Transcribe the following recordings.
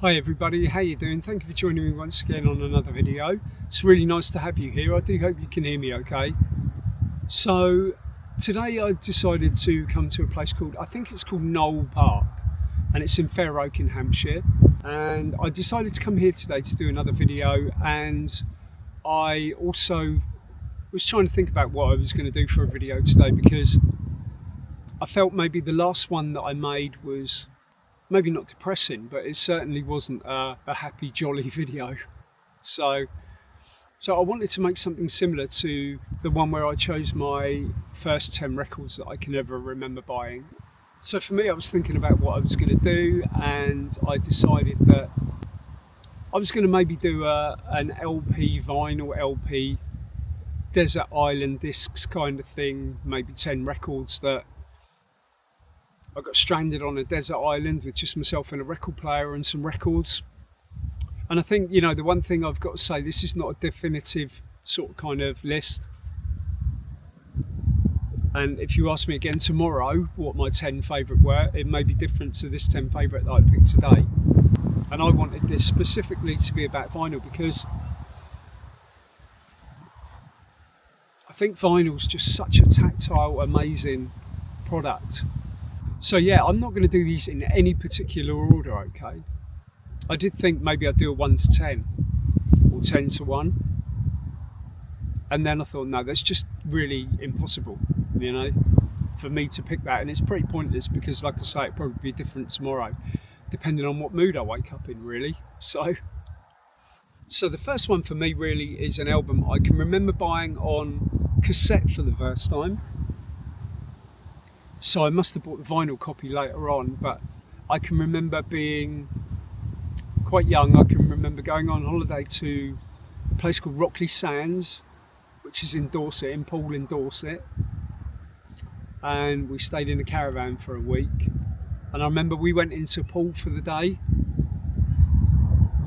Hi everybody, how you doing? Thank you for joining me once again on another video. It's really nice to have you here. I do hope you can hear me okay. So today I decided to come to a place called, I think it's called Knoll Park, and it's in Fair Oak in Hampshire. And I decided to come here today to do another video, and I also was trying to think about what I was going to do for a video today, because I felt maybe the last one that I made was maybe not depressing, but it certainly wasn't a happy, jolly video. So I wanted to make something similar to the one where I chose my first 10 records that I can ever remember buying. So for me, I was thinking about what I was going to do, and I decided that I was going to maybe do an LP, vinyl LP, desert island discs kind of thing, maybe 10 records that I got stranded on a desert island with just myself and a record player and some records. And I think, you know, the one thing I've got to say, this is not a definitive sort of kind of list. And if you ask me again tomorrow what my 10 favourite were, it may be different to this 10 favourite that I picked today. And I wanted this specifically to be about vinyl, because I think vinyl's just such a tactile, amazing product. So yeah, I'm not going to do these in any particular order, okay? I did think maybe I'd do a 1 to 10 or 10 to 1. And then I thought, no, that's just really impossible, you know, for me to pick that. And it's pretty pointless because, like I say, it'll probably be different tomorrow, depending on what mood I wake up in, really. So the first one for me really is an album I can remember buying on cassette for the first time. So I must have bought the vinyl copy later on, but I can remember being quite young. I can remember going on holiday to a place called Rockley Sands, which is in Dorset, in Poole in Dorset. And we stayed in a caravan for a week. And I remember we went into Poole for the day,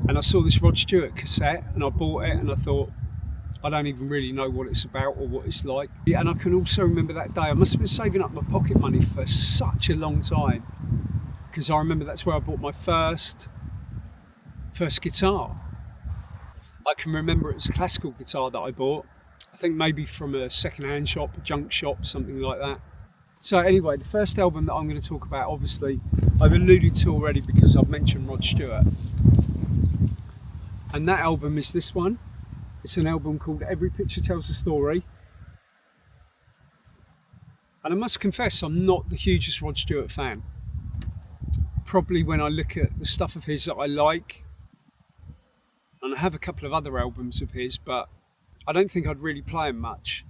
and I saw this Rod Stewart cassette, and I bought it, and I thought, I don't even really know what it's about or what it's like. And I can also remember that day, I must have been saving up my pocket money for such a long time, because I remember that's where I bought my first guitar. I can remember it was a classical guitar that I bought, I think maybe from a second-hand shop, a junk shop, something like that. So anyway, the first album that I'm going to talk about, obviously, I've alluded to already because I've mentioned Rod Stewart. And that album is this one. It's an album called Every Picture Tells a Story. And I must confess, I'm not the hugest Rod Stewart fan. Probably when I look at the stuff of his that I like, and I have a couple of other albums of his, but I don't think I'd really play him much.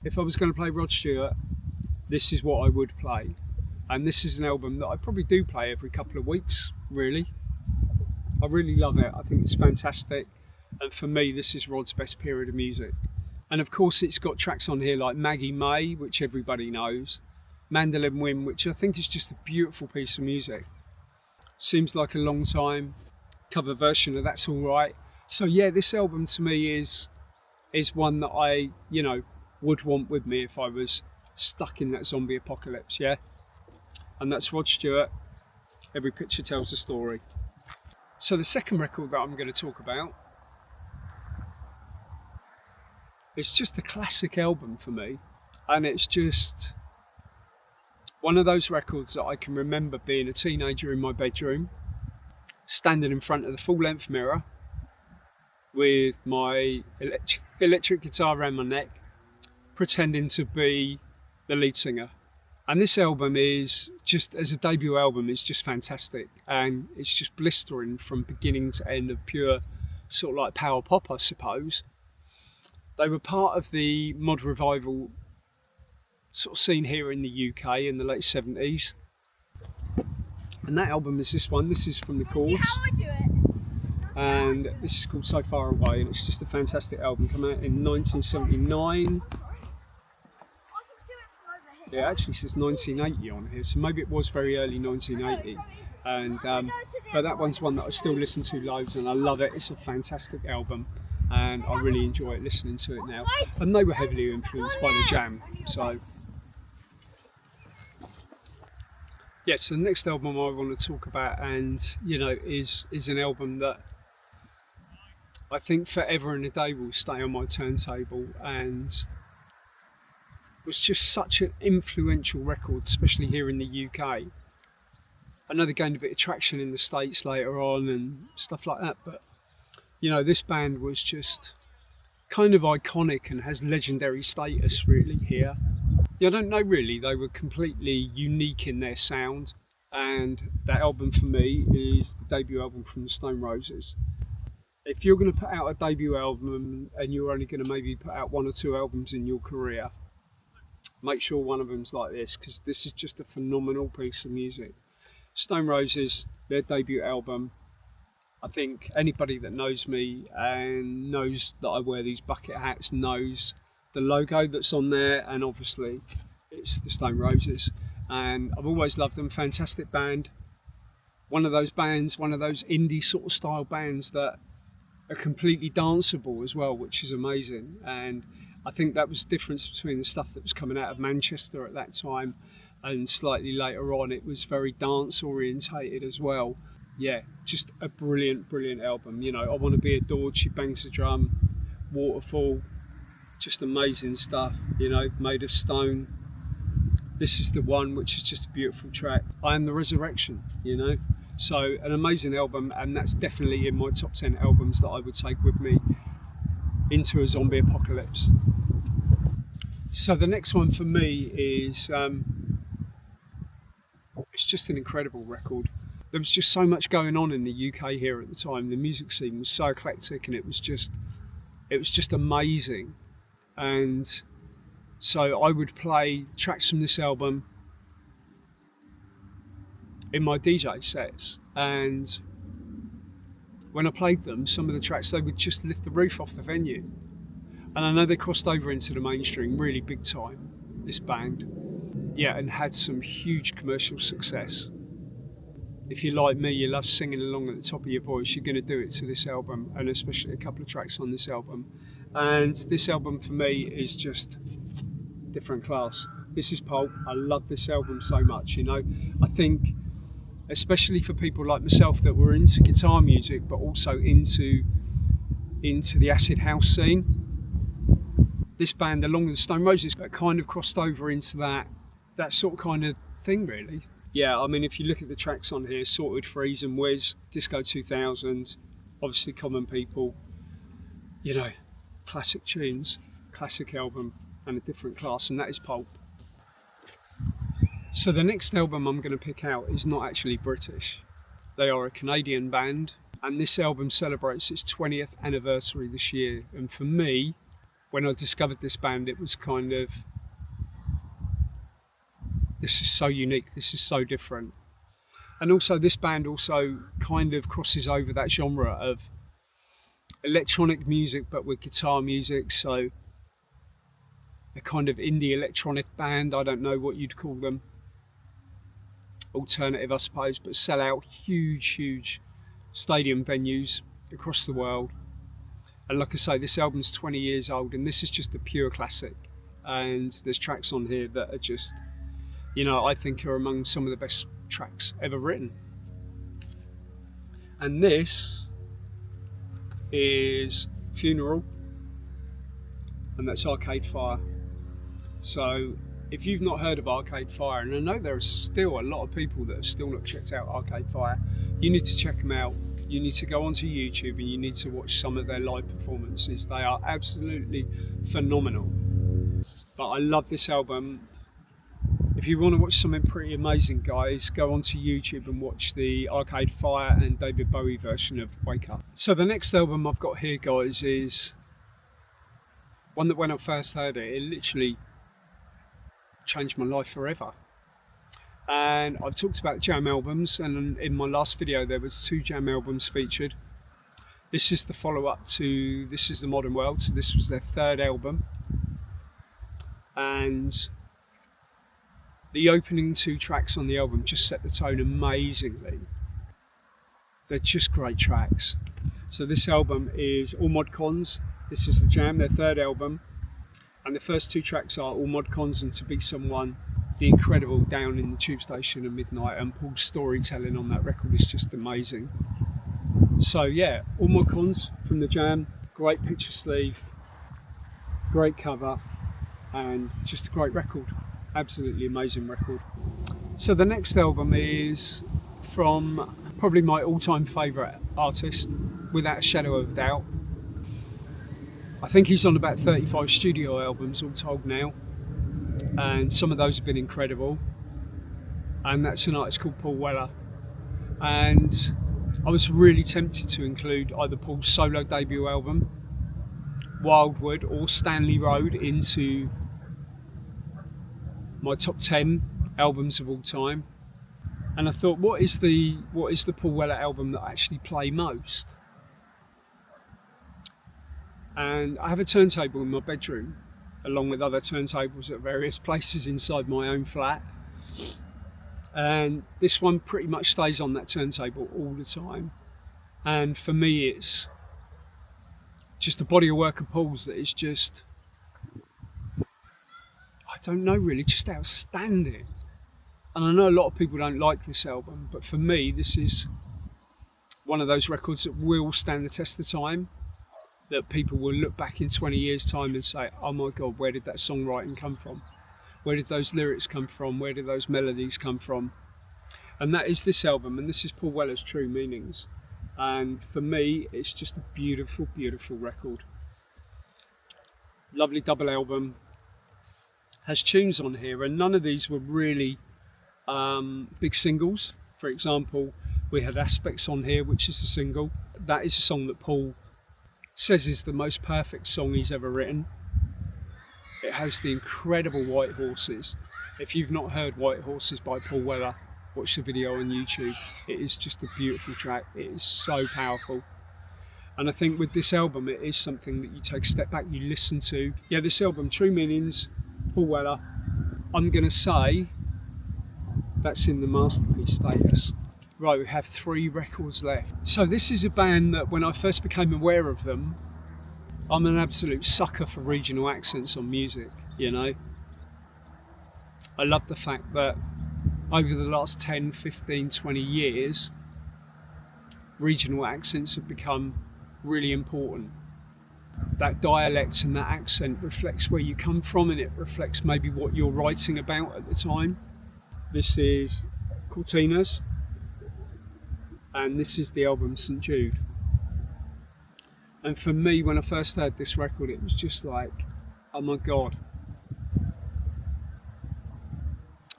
If I was going to play Rod Stewart, this is what I would play. And this is an album that I probably do play every couple of weeks, really. I really love it. I think it's fantastic. And for me, this is Rod's best period of music. And of course, it's got tracks on here like Maggie May, which everybody knows. Mandolin Wind, which I think is just a beautiful piece of music. Seems like a long time. Cover version of That's Alright. So yeah, this album to me is one that I, you know, would want with me if I was stuck in that zombie apocalypse, yeah? And that's Rod Stewart, Every Picture Tells a Story. So the second record that I'm going to talk about, it's just a classic album for me, and it's just one of those records that I can remember being a teenager in my bedroom, standing in front of the full-length mirror with my electric guitar around my neck, pretending to be the lead singer. And this album is just, as a debut album, it's just fantastic, and it's just blistering from beginning to end of pure sort of like power pop, I suppose. They were part of the mod revival sort of scene here in the UK in the late 70s. And that album is this one. This is from the Chords. And this is called So Far Away, and it's just a fantastic album. Came out in 1979. It actually says 1980 on here, so maybe it was very early 1980. And but that one's one that I still listen to loads, and I love it. It's a fantastic album, and I really enjoy listening to it now. And they were heavily influenced by the Jam, so Yes, the next album I want to talk about, and is an album that I think forever and a day will stay on my turntable, and was just such an influential record, especially here in the UK. I know they gained a bit of traction in the States later on and stuff like that, but this band was just kind of iconic and has legendary status really here. I don't know really, they were completely unique in their sound, and that album for me is the debut album from the Stone Roses. If you're going to put out a debut album and you're only going to maybe put out 1 or 2 albums in your career, make sure one of them's like this, because this is just a phenomenal piece of music. Stone Roses, their debut album. I think anybody that knows me and knows that I wear these bucket hats knows the logo that's on there, and obviously it's the Stone Roses. And I've always loved them. Fantastic band. One of those indie sort of style bands that are completely danceable as well, which is amazing. And I think that was the difference between the stuff that was coming out of Manchester at that time and slightly later on. It was very dance orientated as well. Yeah, just a brilliant album. I Want to Be Adored, She Bangs the Drum, Waterfall, just amazing stuff, Made of Stone. This Is the One, which is just a beautiful track. I Am the Resurrection, So an amazing album, and that's definitely in my top 10 albums that I would take with me into a zombie apocalypse. So the next one for me is, it's just an incredible record. There was just so much going on in the UK here at the time. The music scene was so eclectic, and it was just amazing. And so I would play tracks from this album in my DJ sets, and when I played them, some of the tracks, they would just lift the roof off the venue. And I know they crossed over into the mainstream really big time, this band, and had some huge commercial success. If you're like me, you love singing along at the top of your voice, you're going to do it to this album, and especially a couple of tracks on this album. And this album for me is just different class. This is Pulp. I love this album so much, I think, especially for people like myself that were into guitar music, but also into the acid house scene. This band, along with the Stone Roses, kind of crossed over into that sort of kind of thing, really. Yeah, I mean, if you look at the tracks on here, Sorted Freeze and Wiz, Disco 2000, obviously Common People, classic tunes, classic album, and a different class, and that is Pulp. So the next album I'm going to pick out is not actually British. They are a Canadian band, and this album celebrates its 20th anniversary this year. And for me, when I discovered this band, it was kind of, this is so unique, this is so different. And also this band also kind of crosses over that genre of electronic music, but with guitar music. So a kind of indie electronic band, I don't know what you'd call them. Alternative, I suppose, but sell out huge stadium venues across the world. And like I say, this album's 20 years old, and this is just a pure classic. And there's tracks on here that are just, I think are among some of the best tracks ever written. And this is Funeral, and that's Arcade Fire. So if you've not heard of Arcade Fire, and I know there are still a lot of people that have still not checked out Arcade Fire, you need to check them out. You need to go onto YouTube and you need to watch some of their live performances. They are absolutely phenomenal. But I love this album. If you want to watch something pretty amazing, guys, go onto YouTube and watch the Arcade Fire and David Bowie version of Wake Up. So the next album I've got here, guys, is one that when I first heard it, it literally changed my life forever. And I've talked about jam albums, and in my last video there was 2 jam albums featured. This is the follow-up to This Is the Modern World, so this was their 3rd album. And the opening 2 tracks on the album just set the tone amazingly. They're just great tracks. So this album is All Mod Cons. This is the jam, their 3rd album. And the first 2 tracks are All Mod Cons and To Be Someone, the incredible Down in the Tube Station at Midnight, and Paul's storytelling on that record is just amazing. So yeah, all my cons from the jam: great picture sleeve, great cover, and just a great record. Absolutely amazing record. So the next album is from probably my all-time favourite artist, without a shadow of a doubt. I think he's on about 35 studio albums all told now, and some of those have been incredible. And that's an artist called Paul Weller. And I was really tempted to include either Paul's solo debut album, Wildwood, or Stanley Road into my top 10 albums of all time. And I thought, what is the Paul Weller album that I actually play most? And I have a turntable in my bedroom, along with other turntables at various places inside my own flat. And this one pretty much stays on that turntable all the time. And for me, it's just a body of work of Paul's that is just, I don't know really, just outstanding. And I know a lot of people don't like this album, but for me, this is one of those records that will stand the test of time, that people will look back in 20 years' time and say, oh my God, where did that songwriting come from? Where did those lyrics come from? Where did those melodies come from? And that is this album, and this is Paul Weller's True Meanings. And for me, it's just a beautiful, beautiful record. Lovely double album. Has tunes on here, and none of these were really big singles. For example, we had Aspects on here, which is the single. That is a song that Paul says is the most perfect song he's ever written. It has the incredible White Horses. If you've not heard White Horses by Paul Weller, watch the video on YouTube. It is just a beautiful track. It is so powerful. And I think with this album, it is something that you take a step back, you listen to. Yeah, this album, True Meanings, Paul Weller, I'm going to say that's in the masterpiece status. Right, we have 3 records left. So this is a band that when I first became aware of them, I'm an absolute sucker for regional accents on music, you know. I love the fact that over the last 10, 15, 20 years, regional accents have become really important. That dialect and that accent reflects where you come from, and it reflects maybe what you're writing about at the time. This is Cortinas, and this is the album St. Jude. And for me, when I first heard this record, it was just like, oh my God.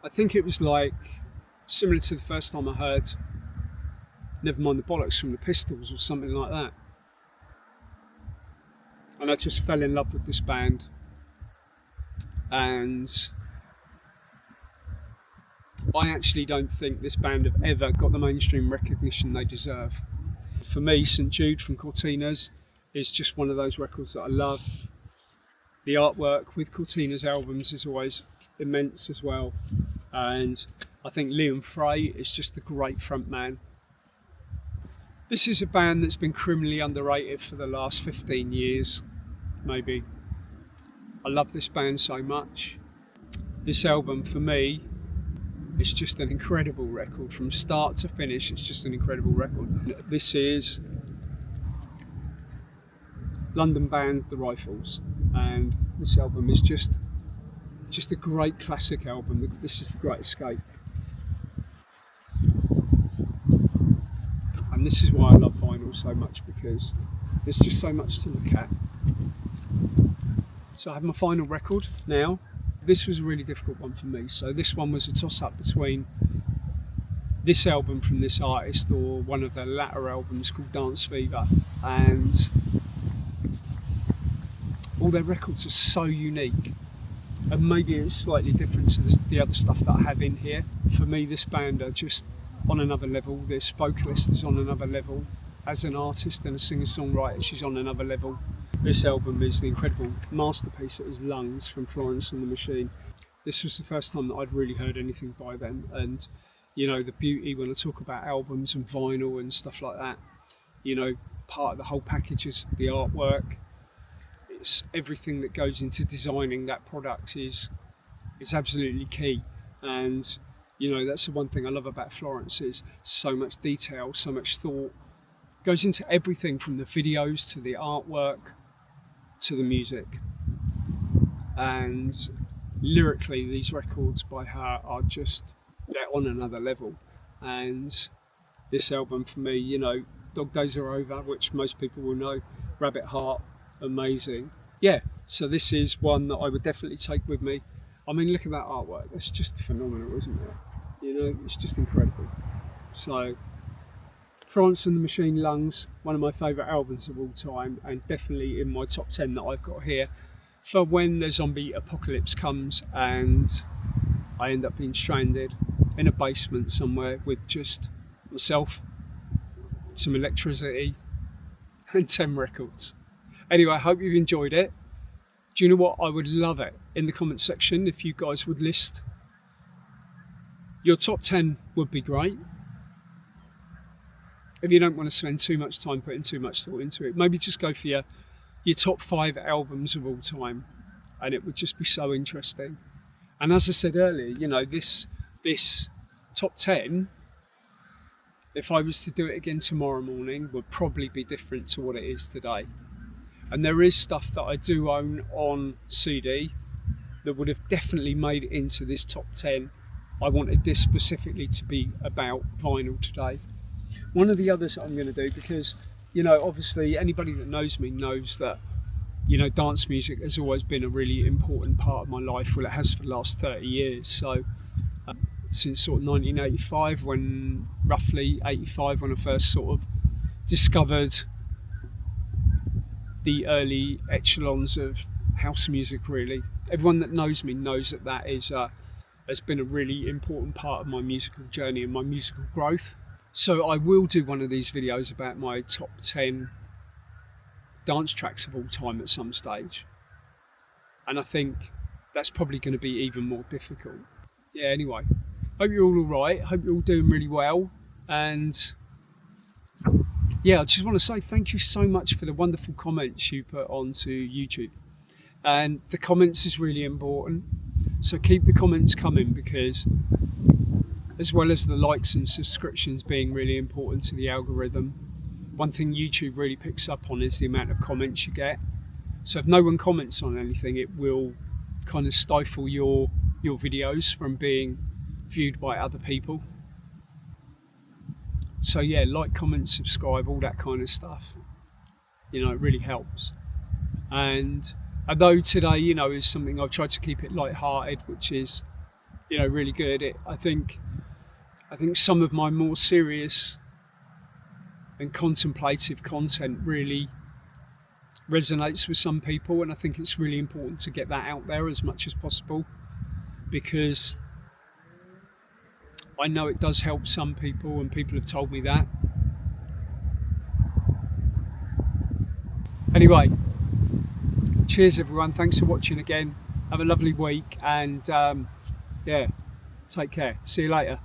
I think it was like similar to the first time I heard Never Mind the Bollocks from the Pistols or something like that. And I just fell in love with this band. And I actually don't think this band have ever got the mainstream recognition they deserve. For me, St. Jude from Cortinas is just one of those records that I love. The artwork with Cortinas albums is always immense as well. And I think Liam Frey is just a great front man. This is a band that's been criminally underrated for the last 15 years, maybe. I love this band so much. This album, for me, is just an incredible record. From start to finish, it's just an incredible record. This is London band The Rifles, and this album is just a great classic album. This is The Great Escape. And this is why I love vinyl so much, because there's just so much to look at. So I have my final record now. This was a really difficult one for me. So this one was a toss-up between this album from this artist or one of their latter albums called Dance Fever. And all their records are so unique. And maybe it's slightly different to the other stuff that I have in here. For me, this band are just on another level. This vocalist is on another level. As an artist and a singer-songwriter, she's on another level. This album is the incredible masterpiece that is Lungs from Florence and the Machine. This was the first time that I'd really heard anything by them. And, you know, the beauty when I talk about albums and vinyl and stuff like that, you know, part of the whole package is the artwork. It's everything that goes into designing that product is absolutely key. And you know, that's the one thing I love about Florence is so much detail, so much thought goes into everything from the videos to the artwork to the music. And lyrically, these records by her are just, they're on another level. And this album for me, you know, Dog Days Are Over, which most people will know, Rabbit Heart, amazing. Yeah, so this is one that I would definitely take with me. I mean, look at that artwork. It's just phenomenal, isn't it? You know, it's just incredible. So, Florence and the Machine Lungs, one of my favourite albums of all time, and definitely in my top 10 that I've got here for when the zombie apocalypse comes and I end up being stranded in a basement somewhere with just myself, some electricity, and 10 records. Anyway, I hope you've enjoyed it. Do you know what? I would love it in the comment section if you guys would list your top 10 would be great. If you don't want to spend too much time putting too much thought into it, maybe just go for your top 5 albums of all time, and it would just be so interesting. And as I said earlier, you know, this top 10, if I was to do it again tomorrow morning, would probably be different to what it is today. And there is stuff that I do own on CD that would have definitely made it into this top 10. I wanted this specifically to be about vinyl today. One of the others that I'm going to do, because, you know, obviously anybody that knows me knows that, you know, dance music has always been a really important part of my life. Well, it has for the last 30 years. So since sort of 1985, roughly 85, when I first sort of discovered the early echelons of house music, really. Everyone that knows me knows that that is has been a really important part of my musical journey and my musical growth. So I will do one of these videos about my top 10 dance tracks of all time at some stage. And I think that's probably going to be even more difficult. Yeah, anyway, hope you're all right. Hope you're all doing really well. And yeah, I just want to say thank you so much for the wonderful comments you put onto YouTube. And the comments is really important. So keep the comments coming, because as well as the likes and subscriptions being really important to the algorithm, one thing YouTube really picks up on is the amount of comments you get. So if no one comments on anything, it will kind of stifle your videos from being viewed by other people. So yeah, like, comment, subscribe, all that kind of stuff. You know, it really helps. And although today, you know, is something I've tried to keep it light-hearted, which is, you know, really good. I think some of my more serious and contemplative content really resonates with some people, and I think it's really important to get that out there as much as possible, because I know it does help some people, and people have told me that. Anyway, cheers everyone, thanks for watching again. Have a lovely week, and yeah, take care. See you later.